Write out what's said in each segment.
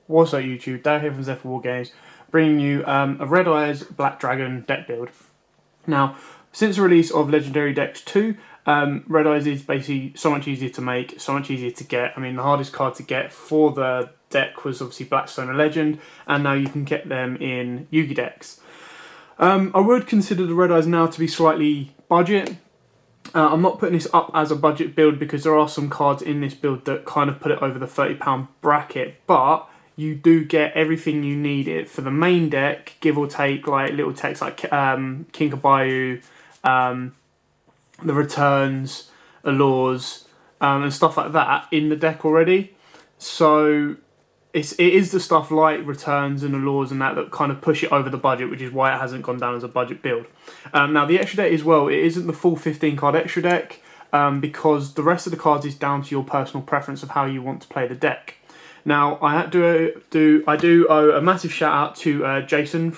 What's up YouTube, Dale here from Zephyr Wargames, bringing you a Red Eyes Black Dragon deck build. Now, since the release of Legendary Decks 2, Red Eyes is basically so much easier to make, so much easier to get. I mean, the hardest card to get for the deck was obviously Blackstone and Legend, and now you can get them in Yu-Gi decks. I would consider the Red Eyes now to be slightly budget. I'm not putting this up as a budget build because there are some cards in this build that kind of put it over the £30 bracket, but you do get everything you need it for the main deck, give or take, like little techs like King Caballo, the returns, allures, and stuff like that in the deck already. So it is the stuff like returns and allures and that kind of push it over the budget, which is why it hasn't gone down as a budget build. Now the extra deck as well, it isn't the full 15 card extra deck because the rest of the cards is down to your personal preference of how you want to play the deck. Now I do owe a massive shout out to Jason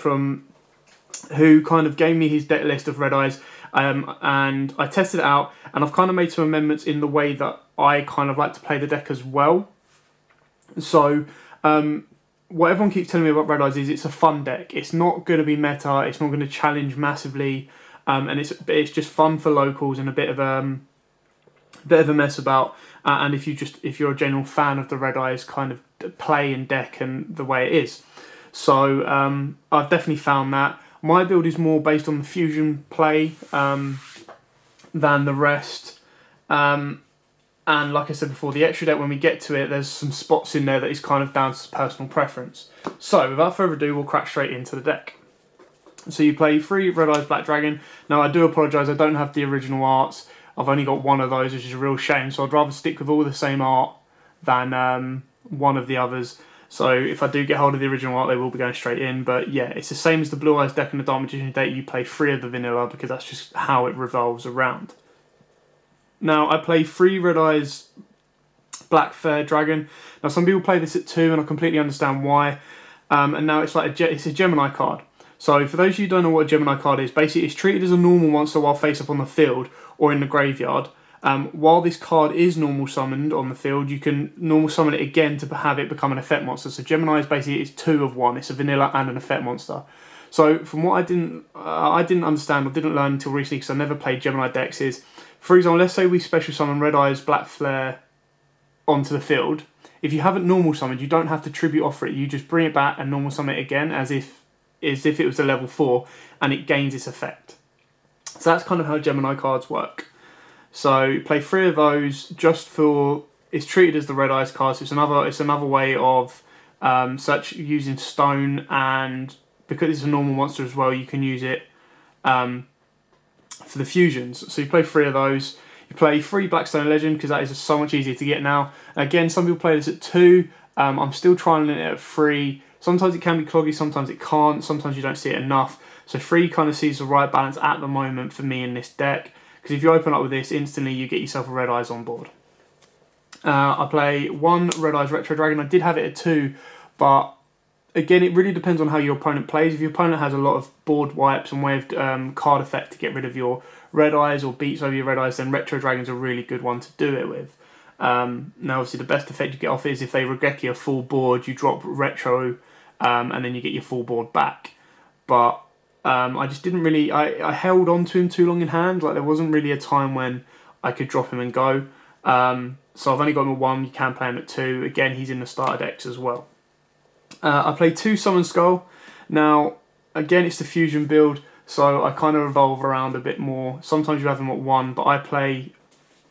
who kind of gave me his deck list of Red Eyes, and I tested it out, and I've kind of made some amendments in the way that I kind of like to play the deck as well. So what everyone keeps telling me about Red Eyes is it's a fun deck. It's not going to be meta. It's not going to challenge massively, and it's just fun for locals and a bit of a mess about. And if you're a general fan of the Red Eyes kind of play and deck and the way it is, so I've definitely found that my build is more based on the fusion play than the rest. And like I said before, the extra deck, when we get to it, there's some spots in there that is kind of down to personal preference. So without further ado, we'll crack straight into the deck. So you play 3 Red Eyes Black Dragon. Now I do apologise, I don't have the original arts. I've only got one of those, which is a real shame. So I'd rather stick with all the same art than one of the others. So if I do get hold of the original art, they will be going straight in. But yeah, it's the same as the Blue Eyes deck and the Dark Magician deck. You play 3 of the vanilla because that's just how it revolves around. Now I play 3 Red Eyes Black Fair Dragon. Now some people play this at 2, and I completely understand why. And now it's like it's a Gemini card. So for those of you who don't know what a Gemini card is, basically it's treated as a normal monster while face up on the field or in the graveyard. While this card is normal summoned on the field, you can normal summon it again to have it become an effect monster. So Gemini is basically 2 of 1. It's a vanilla and an effect monster. So from what I didn't understand or didn't learn until recently, because I never played Gemini decks, is, for example, let's say we special summon Red Eyes Black Flare onto the field. If you haven't normal summoned, you don't have to tribute offer it. You just bring it back and normal summon it again as if it was a level 4, and it gains its effect. So that's kind of how Gemini cards work. So you play 3 of those just for, it's treated as the Red Eyes card. So it's another way of using stone, and because it's a normal monster as well, you can use it for the fusions. So you play 3 of those. You play 3 Blackstone Legend because that is so much easier to get now. Again, some people play this at 2. I'm still trying it at 3. Sometimes it can be cloggy, sometimes it can't. Sometimes you don't see it enough. So 3 kind of sees the right balance at the moment for me in this deck. Because if you open up with this, instantly you get yourself a Red Eyes on board. I play 1 Red Eyes Retro Dragon. I did have it at 2, but again, it really depends on how your opponent plays. If your opponent has a lot of board wipes and way of card effect to get rid of your Red Eyes or beats over your Red Eyes, then Retro Dragon's a really good one to do it with. Now, obviously, the best effect you get off it is if they Regeki a full board, you drop Retro, and then you get your full board back. But I just didn't really... I held on to him too long in hand. Like, there wasn't really a time when I could drop him and go. So I've only got him at 1. You can play him at 2. Again, he's in the starter decks as well. I play 2 Summon Skull. Now, again, it's the fusion build, so I kind of revolve around a bit more. Sometimes you have them at 1, but I play...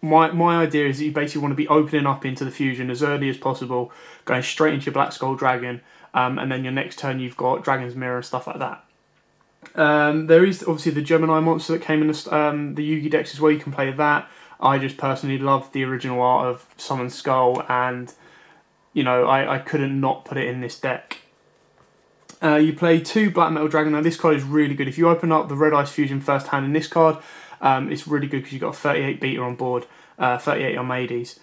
My idea is that you basically want to be opening up into the fusion as early as possible, going straight into your Black Skull Dragon, and then your next turn you've got Dragon's Mirror and stuff like that. There is obviously the Gemini monster that came in the Yu-Gi decks as well. You can play that. I just personally love the original art of Summon Skull, and you know, I couldn't not put it in this deck. You play 2 Black Metal Dragon. Now this card is really good. If you open up the Red Eyes Fusion first hand in this card, it's really good because you've got a 38 beta on board, 38 on Maides.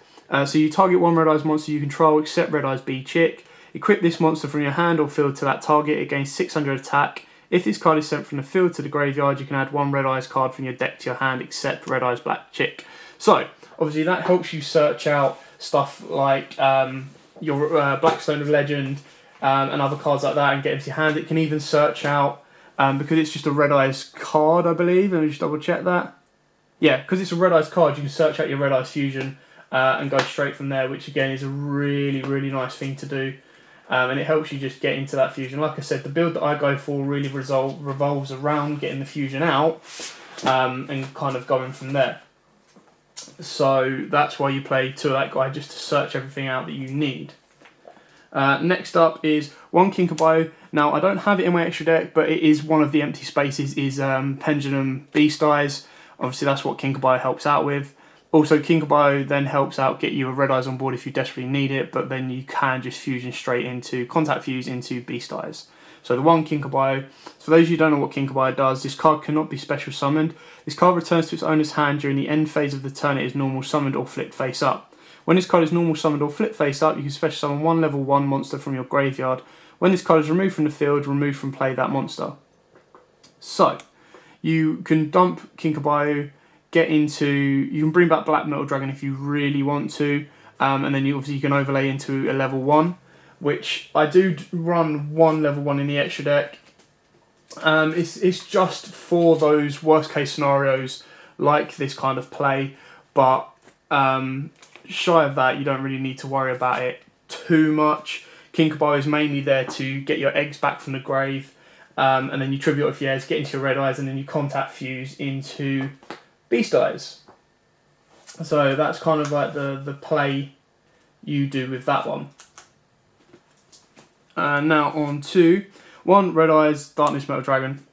So you target 1 Red Eyes monster you control, except Red Eyes B Chick. Equip this monster from your hand or field to that target. It gains 600 attack. If this card is sent from the field to the graveyard, you can add 1 Red Eyes card from your deck to your hand, except Red Eyes Black Chick. So obviously that helps you search out stuff like your Blackstone of Legend, and other cards like that and get into your hand. It can even search out, because it's just a Red Eyes card, I believe. Let me just double check that. Yeah, because it's a Red Eyes card, you can search out your Red Eyes Fusion and go straight from there, which again is a really, really nice thing to do. And it helps you just get into that fusion. Like I said, the build that I go for really revolves around getting the fusion out and kind of going from there. So that's why you play to that guy, just to search everything out that you need. Next up is one King Caballo. Now, I don't have it in my extra deck, but it is one of the empty spaces is Pendulum Beast Eyes. Obviously, that's what King Caballo helps out with. Also, King Caballo then helps out get you a Red Eyes on board if you desperately need it, but then you can just fusion straight into, contact fuse into Beast Eyes. So the one King Caballo, for those of you who don't know what King Caballo does, this card cannot be special summoned. This card returns to its owner's hand during the end phase of the turn it is normal summoned or flipped face up. When this card is normal summoned or flipped face up, you can special summon one level 1 monster from your graveyard. When this card is removed from the field, remove from play that monster. So, you can dump King Caballo, you can bring back Black Metal Dragon if you really want to, and then you can overlay into a level 1, which I do run one level 1 in the extra deck. It's just for those worst case scenarios like this kind of play, but shy of that, you don't really need to worry about it too much. King Caballo is mainly there to get your eggs back from the grave, and then you tribute off your eggs, get into your Red Eyes, and then you contact fuse into Beast Eyes. So that's kind of like the play you do with that one. Now on to one Red Eyes Darkness Metal Dragon.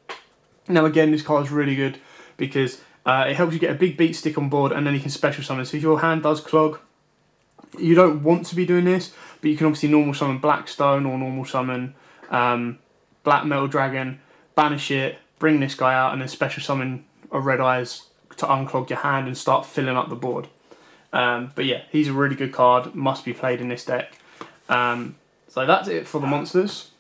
Now again, this card is really good because it helps you get a big beat stick on board, and then you can special summon. So if your hand does clog, you don't want to be doing this, but you can obviously normal summon Blackstone or normal summon Black Metal Dragon, banish it, bring this guy out, and then special summon a Red Eyes to unclog your hand and start filling up the board. But yeah, he's a really good card, must be played in this deck. So that's it for the monsters.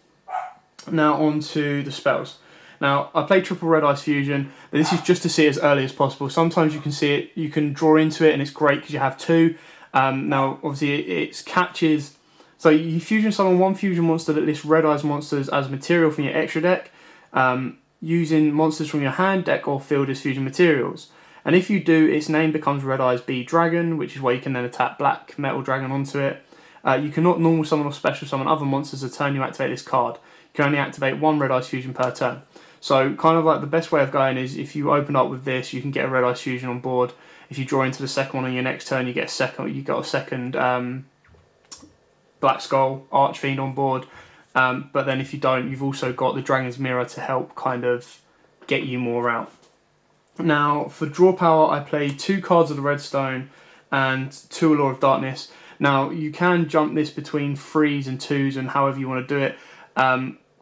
Now on to the spells. Now, I play triple Red Eyes Fusion, but this is just to see it as early as possible. Sometimes you can see it, you can draw into it, and it's great because you have two. Now, obviously, it's catches. So you fusion summon one fusion monster that lists Red Eyes monsters as material from your extra deck, using monsters from your hand, deck, or field as fusion materials. And if you do, its name becomes Red Eyes B Dragon, which is where you can then attack Black Metal Dragon onto it. You cannot normal summon or special summon other monsters the turn you activate this card. You can only activate one Red Eyes Fusion per turn. So kind of like the best way of going is if you open up with this, you can get a Red Eyes Fusion on board. If you draw into the second one on your next turn, you got a second Black Skull Archfiend on board. But then if you don't, you've also got the Dragon's Mirror to help kind of get you more out. Now for draw power, I play 2 cards of the Redstone and 2 Allure of Darkness. Now you can jump this between 3s and 2s and however you want to do it.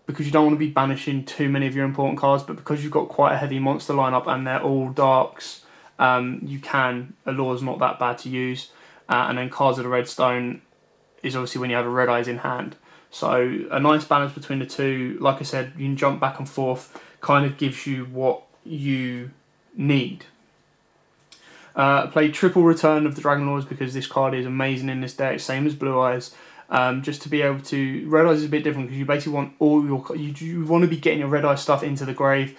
Because you don't want to be banishing too many of your important cards, but because you've got quite a heavy monster lineup and they're all darks, Allure's not that bad to use. And then cards of the Redstone is obviously when you have a Red Eyes in hand. So a nice balance between the two. Like I said, you can jump back and forth, kind of gives you what you need. Play triple Return of the Dragon Lords because this card is amazing in this deck, same as Blue Eyes. Just to be able to, Red Eyes is a bit different because you basically want all you want to be getting your Red Eyes stuff into the grave,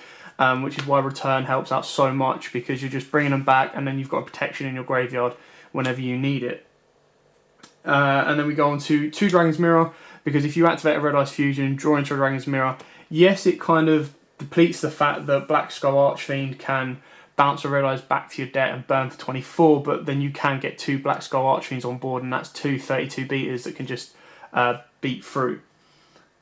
which is why Return helps out so much because you're just bringing them back and then you've got a protection in your graveyard whenever you need it. And then we go on to 2 Dragon's Mirror because if you activate a Red Eyes Fusion, draw into a Dragon's Mirror, yes, it kind of depletes the fact that Black Skull Archfiend can bounce a Red Eyes back to your deck and burn for 24, but then you can get 2 Black Skull Archfiends on board, and that's 2 32 beaters that can just beat through.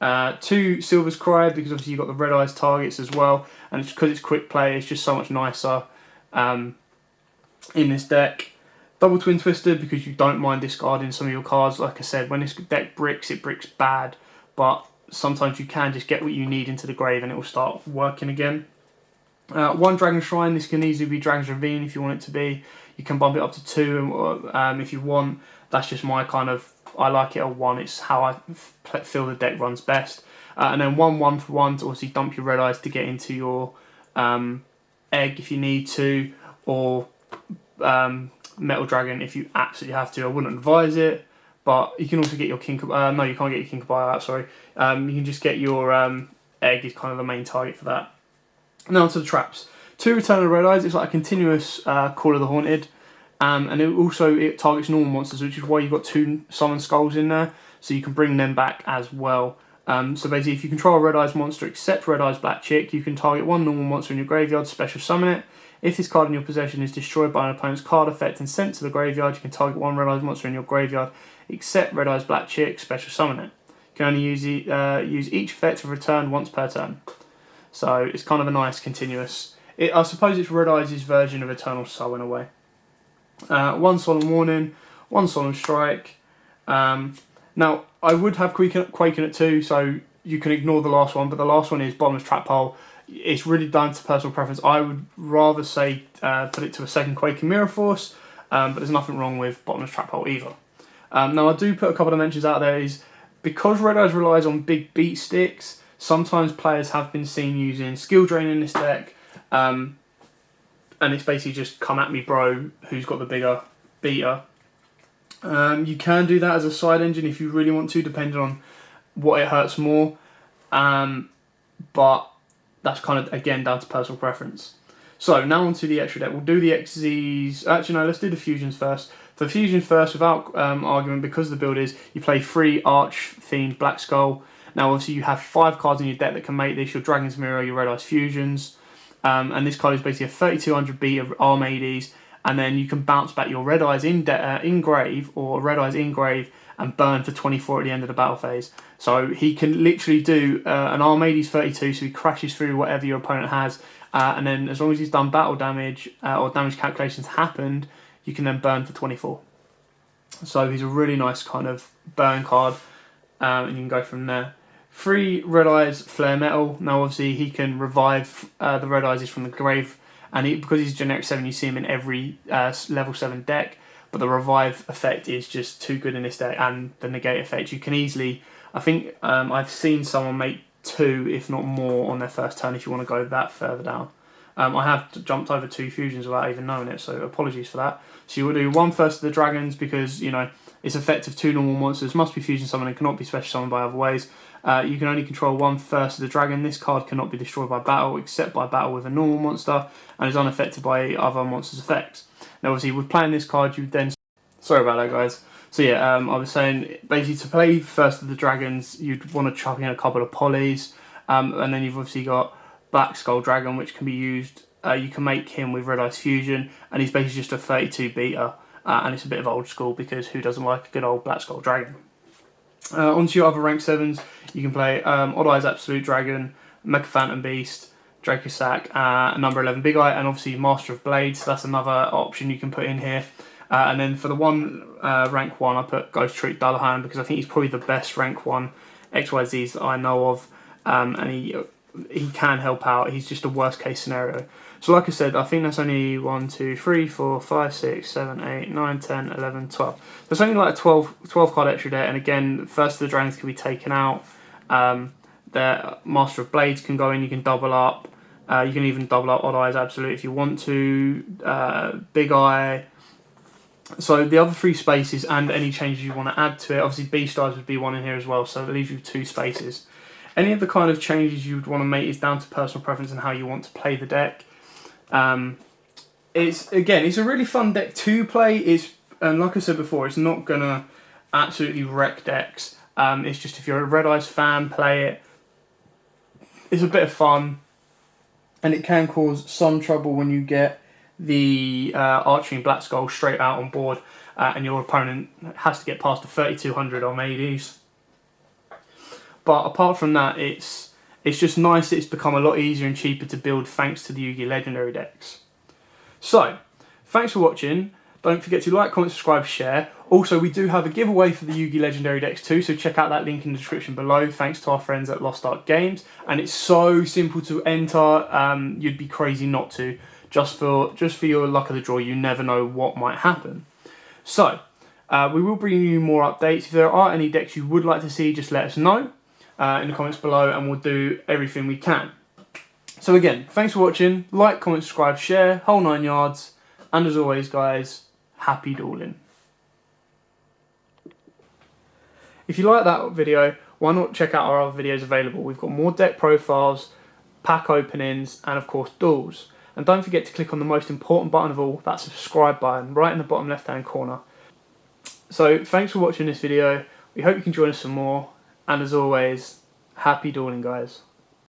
2 Silver's Cry, because obviously you've got the Red Eyes targets as well, and it's because it's quick play, it's just so much nicer in this deck. Double Twin Twisted, because you don't mind discarding some of your cards. Like I said, when this deck bricks, it bricks bad, but sometimes you can just get what you need into the grave and it will start working again. 1 Dragon Shrine, this can easily be Dragon's Ravine if you want it to be. You can bump it up to 2 if you want. That's just my kind of, I like it at 1, it's how I feel the deck runs best. And then 1 for 1 to obviously dump your Red Eyes to get into your egg if you need to, or Metal Dragon if you absolutely have to. I wouldn't advise it, but you can also get your king. No, you can't get your king Caballo out. Sorry, you can just get your egg is kind of the main target for that. Now onto the traps. 2 Return of the Red Eyes. It's like a continuous Call of the Haunted, and it targets normal monsters, which is why you've got 2 Summon Skulls in there, so you can bring them back as well. So basically, if you control a Red Eyes monster except Red Eyes Black Chick, you can target 1 normal monster in your graveyard, special summon it. If this card in your possession is destroyed by an opponent's card effect and sent to the graveyard, you can target 1 Red Eyes monster in your graveyard except Red Eyes Black Chick, special summon it. You can only use each effect of return once per turn. So it's kind of a nice continuous. I suppose it's Red Eyes' version of Eternal Soul in a way. 1 Solemn Warning, 1 Solemn Strike. Now, I would have Quaking at 2, so you can ignore the last one, but the last one is Bottomless Trap Hole. It's really down to personal preference. I would rather say put it to a second Quaking Mirror Force, but there's nothing wrong with Bottomless Trap Hole either. Now, I do put a couple of mentions out there is, because Red Eyes relies on big beat sticks, sometimes players have been seen using Skill Drain in this deck, and it's basically just come at me bro, who's got the bigger beater. You can do that as a side engine if you really want to, depending on what it hurts more, but that's kind of, again, down to personal preference. So now onto the extra deck. We'll do the XZs. Actually, no, let's do the fusions first. For fusions first, without argument, because the build is you play 3 Arch-themed Black Skull. Now, obviously, you have 5 cards in your deck that can make this: your Dragon's Mirror, your Red Eyes Fusions, and this card is basically a 3200 beat of Armades, and then you can bounce back your Red Eyes in grave or Red Eyes in grave and burn for 24 at the end of the battle phase. So he can literally do an Armades 32, so he crashes through whatever your opponent has, and then as long as he's done battle damage or damage calculations happened, you can then burn for 24. So he's a really nice kind of burn card, and you can go from there. 3 Red Eyes Flare Metal. Now obviously he can revive the Red Eyes from the grave, and because he's generic 7, you see him in every level 7 deck, but the revive effect is just too good in this deck, and the negate effect. You can easily, I think I've seen someone make 2, if not more, on their first turn if you want to go that further down. I have jumped over 2 fusions without even knowing it, so apologies for that. So you will do 1 First of the Dragons, because, you know, it's effective 2 normal monsters, must be fusion summoned and cannot be special summoned by other ways. You can only control 1 First of the Dragon. This card cannot be destroyed by battle, except by battle with a normal monster, and is unaffected by other monsters' effects. Now obviously with playing this card, you then... Sorry about that, guys. So yeah, I was saying, basically to play First of the Dragons, you'd want to chuck in a couple of polys, and then you've obviously got Black Skull Dragon, which can be used. You can make him with Red Eyes Fusion, and he's basically just a 32 beater, and it's a bit of old school, because who doesn't like a good old Black Skull Dragon? Onto your other rank 7s, you can play Odd Eyes Absolute Dragon, Mecha Phantom Beast, Draco Sack, number 11 Big Eye, and obviously Master of Blades. So that's another option you can put in here. And then for the rank 1, I put Ghost Trick Dullahan, because I think he's probably the best rank 1 XYZs that I know of, and he can help out. He's just a worst case scenario. So like I said, I think that's only 1, 2, 3, 4, 5, 6, 7, 8, 9, 10, 11, 12. There's only like a 12 card extra there, and again, First of the Dragons can be taken out. The Master of Blades can go in, you can double up. You can even double up Odd Eyes Absolute if you want to. Big Eye. So the other 3 spaces and any changes you want to add to it. Obviously Beast Eyes would be 1 in here as well, so it leaves you with 2 spaces. Any of the kind of changes you would want to make is down to personal preference and how you want to play the deck. It's a really fun deck to play. And like I said before, it's not gonna absolutely wreck decks. It's just if you're a Red Eyes fan, play it. It's a bit of fun, and it can cause some trouble when you get the Archery and Black Skull straight out on board, and your opponent has to get past the 3200 Armades. But apart from that, it's just nice that it's become a lot easier and cheaper to build thanks to the Yu-Gi-Oh! Legendary decks. So, thanks for watching. Don't forget to like, comment, subscribe, share. Also, we do have a giveaway for the Yu-Gi-Oh! Legendary decks too, so check out that link in the description below, thanks to our friends at Lost Ark Games. And it's so simple to enter, you'd be crazy not to. Just for your luck of the draw, you never know what might happen. So, we will bring you more updates. If there are any decks you would like to see, just let us know in the comments below, and we'll do everything we can. So again, thanks for watching. Like, comment, subscribe, share, whole 9 yards. And as always, guys, happy dueling. If you like that video, why not check out our other videos available? We've got more deck profiles, pack openings, and of course duels. And don't forget to click on the most important button of all, that subscribe button, right in the bottom left hand corner. So thanks for watching this video, we hope you can join us some more, and as always, happy dueling guys.